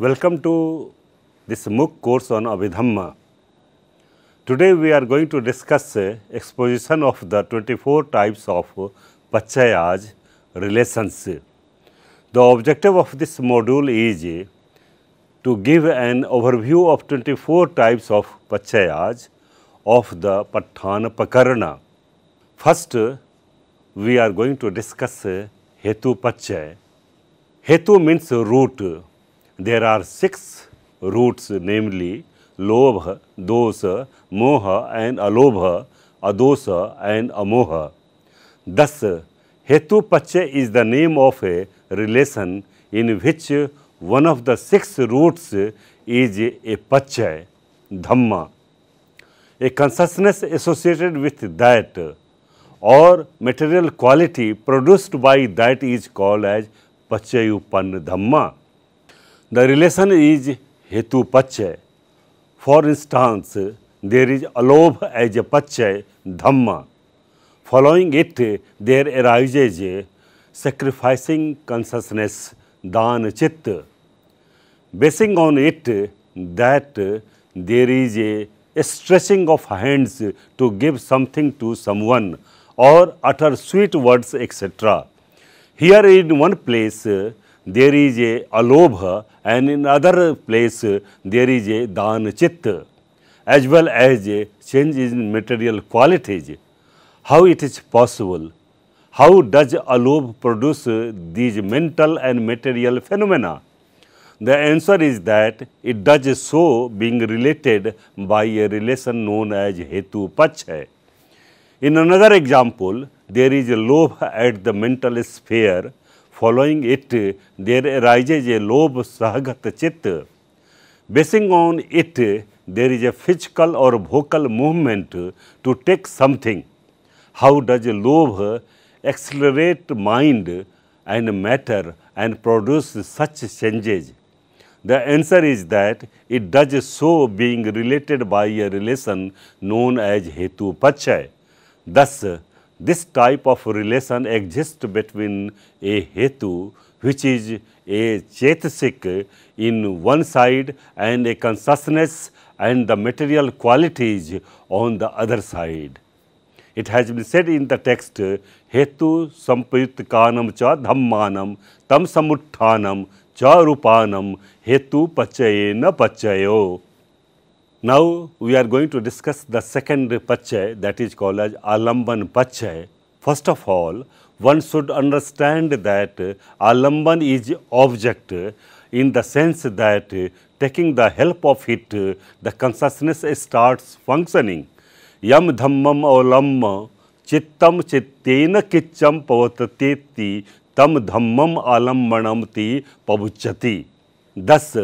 Welcome to this MOOC course on Abhidhamma. Today we are going to discuss exposition of the 24 types of Pachayas, relations. The objective of this module is to give an overview of 24 types of Pachayas of the Patthana Prakarana. First, we are going to discuss Hetu Pachay. Hetu means root. There are 6 roots, namely Lobha, Dosa, Moha and Alobha, Adosa and Amoha. Thus, Hetu Pachay is the name of a relation in which one of the 6 roots is a Pachay, Dhamma. A consciousness associated with that or material quality produced by that is called as Pachayupanna Dhamma. The relation is Hetu Pachay. For instance, there is Alobha as a Pachay Dhamma. Following it, there arises sacrificing consciousness, Dana Chitta. Basing on it, that there is a stretching of hands to give something to someone or utter sweet words, etc. Here in one place, there is a Alobha and in other place there is a Dana Chitta, as well as a change in material qualities. How it is possible? How does Alobha produce these mental and material phenomena? The answer is that it does so being related by a relation known as Hetu Pachay. In another example, there is a Lobha at the mental sphere. Following it, there arises a Lobha Sahagata Chitta. Basing on it, there is a physical or vocal movement to take something. How does a Lobha accelerate mind and matter and produce such changes? The answer is that it does so being related by a relation known as Hetu Pachay. Thus, this type of relation exists between a Hetu, which is a Chetasik in one side, and a consciousness and the material qualities on the other side. It has been said in the text, Hetu sampayutkanam cha dhammanam tam samutthanam cha rupanam Hetu Pachayena Pachayo. Now, we are going to discuss the second Pachay, that is called as Alamban Pachay. First of all, one should understand that Alamban is object in the sense that taking the help of it, the consciousness starts functioning. Yam dhammam alamma chittam chittena kicham pavatateti tam dhammam alambanamti pavuchati. Thus,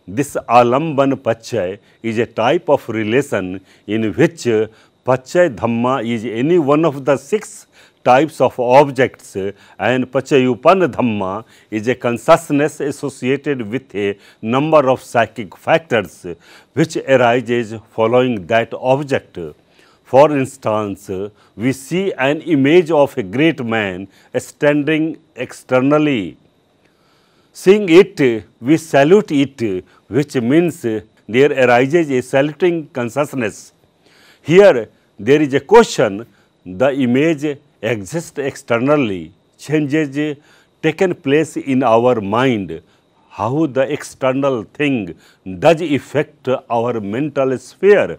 this Alamban Pachay is a type of relation in which Pachay Dhamma is any one of the 6 types of objects and Pachayupanna Dhamma is a consciousness associated with a number of psychic factors which arises following that object. For instance, we see an image of a great man standing externally. Seeing it, we salute it, which means there arises a saluting consciousness. Here, there is a question, the image exists externally, changes taken place in our mind. How the external thing does affect our mental sphere?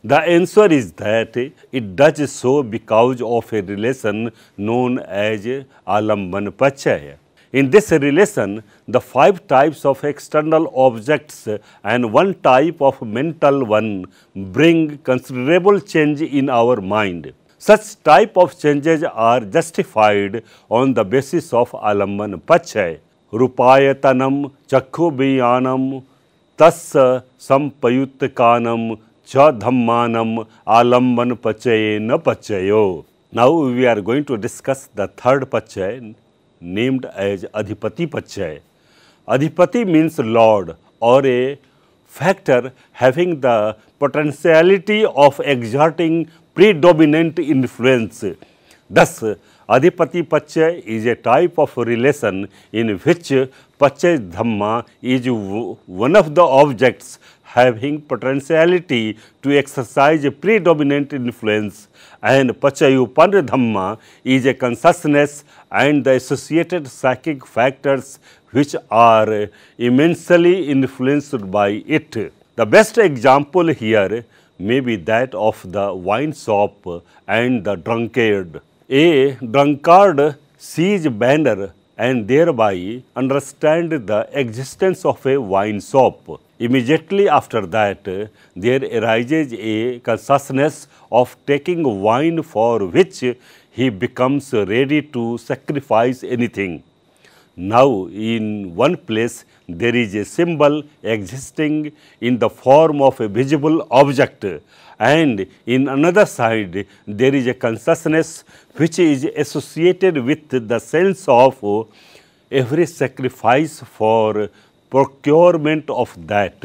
The answer is that it does so because of a relation known as Alamban Pachay. In this relation, the 5 types of external objects and 1 type of mental one bring considerable change in our mind. Such type of changes are justified on the basis of Alamban Pachay. Rupayatanam chakhubiyanam tassa sampayutkanam cha dhammanam alamban pachayena pachayo. Now we are going to discuss the third Pachay, named as Adhipati Pachay. Adhipati means Lord or a factor having the potentiality of exerting predominant influence. Thus, Adhipati Pachay is a type of relation in which Pachay Dhamma is one of the objects having potentiality to exercise a predominant influence, and Pachayupanna Dhamma is a consciousness and the associated psychic factors which are immensely influenced by it. The best example here may be that of the wine shop and the drunkard. A drunkard sees a banner and thereby understand the existence of a wine shop. Immediately after that, there arises a consciousness of taking wine for which he becomes ready to sacrifice anything. Now, in one place, there is a symbol existing in the form of a visible object, and in another side, there is a consciousness which is associated with the sense of every sacrifice for procurement of that.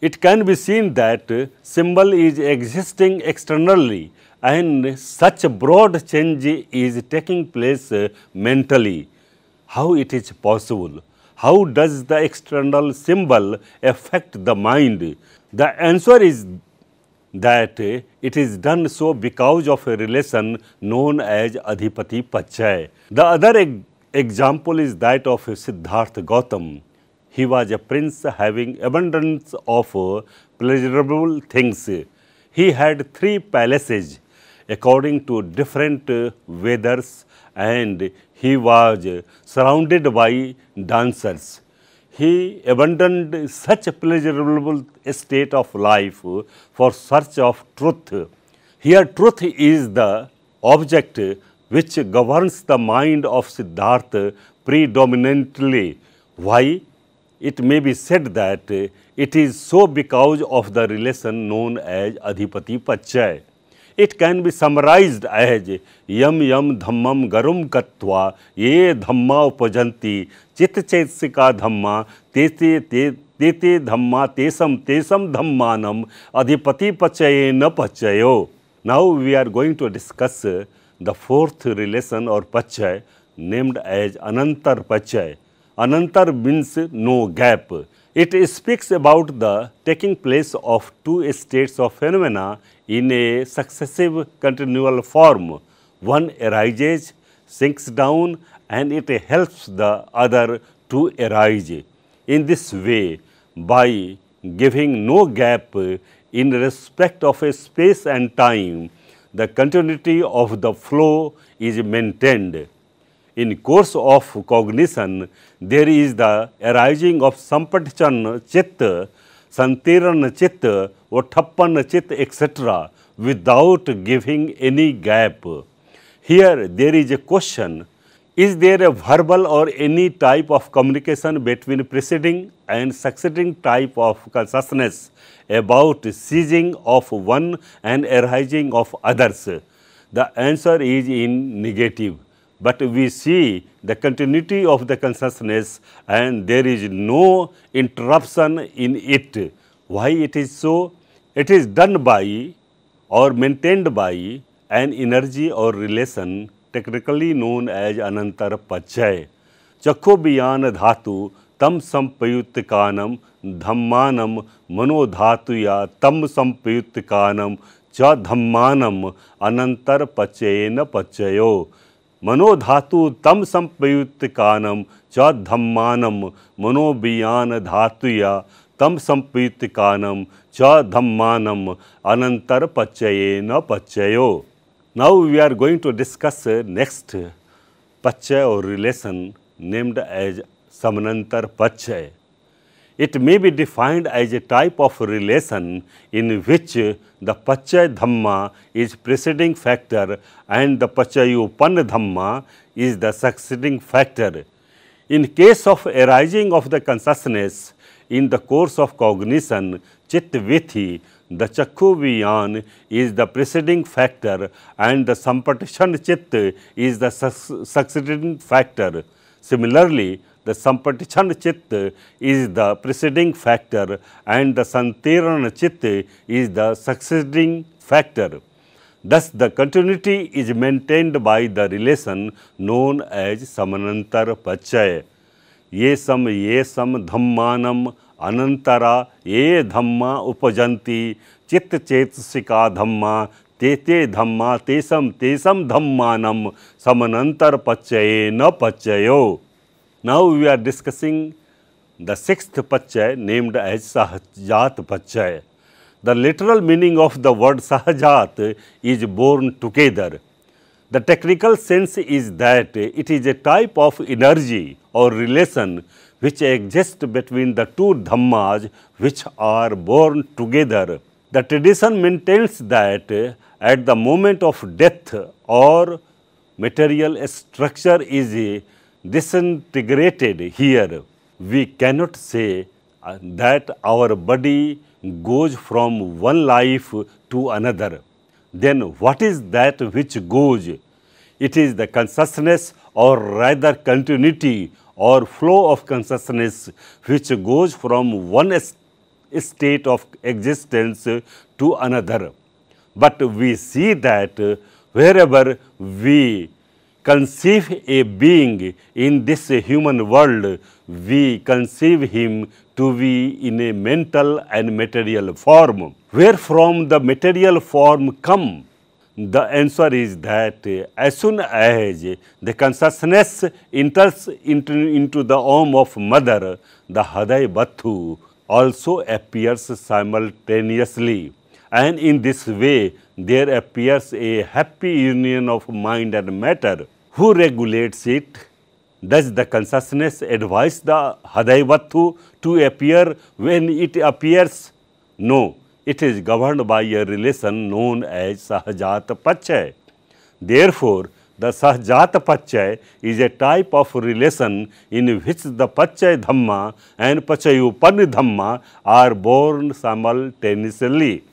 It can be seen that symbol is existing externally, and such a broad change is taking place mentally. How it is possible? How does the external symbol affect the mind? The answer is that it is done so because of a relation known as Adhipati Pachay. The other example is that of Siddhartha Gautam. He was a prince having abundance of pleasurable things. He had 3 palaces according to different weathers, and he was surrounded by dancers. He abandoned such a pleasurable state of life for search of truth. Here truth is the object which governs the mind of Siddhartha predominantly. Why? It may be said that it is so because of the relation known as Adhipati Pachay. It can be summarized as yam yam dhammam garum katva ye dhamma upajanti chit chetsika dhamma tete dhamma tesam dhammanam adhipati pachayena pachayo. Now we are going to discuss the 4th relation or pachay named as Anantar Pachay. Anantar means no gap. It speaks about the taking place of 2 states of phenomena in a successive continual form. One arises, sinks down, and it helps the other to arise. In this way, by giving no gap in respect of a space and time, the continuity of the flow is maintained. In course of cognition, there is the arising of Sampatchan Chitta, Santiran Chitta, Othappan Chitta, etc. without giving any gap. Here there is a question: is there a verbal or any type of communication between preceding and succeeding type of consciousness about ceasing of one and arising of others? The answer is in negative. But we see the continuity of the consciousness and there is no interruption in it. Why it is so? It is done by or maintained by an energy or relation technically known as Anantar Pachay. Chakho biyan dhatu tam sampayutkanam dhammanam manodhatuya tam sampayutkanam cha dhammanam Anantar Pachayena Pachayo. मनोधातु तम संपयुक्तकानम च धम्मानम मनोबियान धातुया तम संपयुक्तकानम च धम्मानम अनंतर पच्चयेन पच्चयो. Now we are going to discuss next pachay or relation named as Samanantar Pachay. It may be defined as a type of relation in which the Pachay Dhamma is preceding factor and the Pachayupanna Dhamma is the succeeding factor. In case of arising of the consciousness in the course of cognition, Chitta-Vithi, the Chakhu Viyan is the preceding factor and the Sampatishana Chitta is the succeeding factor. Similarly, the Sampatishana Chitta is the preceding factor and the Santirana Chitta is the succeeding factor. Thus, the continuity is maintained by the relation known as Samanantar Pachay. ये सम धम्मानम अनंतरा ये धम्मा उपजंती चित्त चेतसिका धम्मा ते धम्मा तेसम धम्मानम समनंतर पच्चये न पच्चयो. Now we are discussing the sixth pachya named as Sahajat Pachya. The literal meaning of the word Sahajat is born together. The technical sense is that it is a type of energy or relation which exists between the two dhammas which are born together. The tradition maintains that at the moment of death or material structure is disintegrated here, we cannot say that our body goes from one life to another. Then what is that which goes? It is the consciousness, or rather continuity or flow of consciousness, which goes from one state of existence to another. But we see that wherever we conceive a being in this human world, we conceive him to be in a mental and material form. Where from the material form come? The answer is that as soon as the consciousness enters into the womb of mother, the Haday Bathu also appears simultaneously. And in this way, there appears a happy union of mind and matter. Who regulates it? Does the consciousness advise the Hadaivattu to appear when it appears? No, it is governed by a relation known as Sahajat Pachya. Therefore, the Sahajat Pachya is a type of relation in which the Pachya Dhamma and Pachayupanna Dhamma are born simultaneously.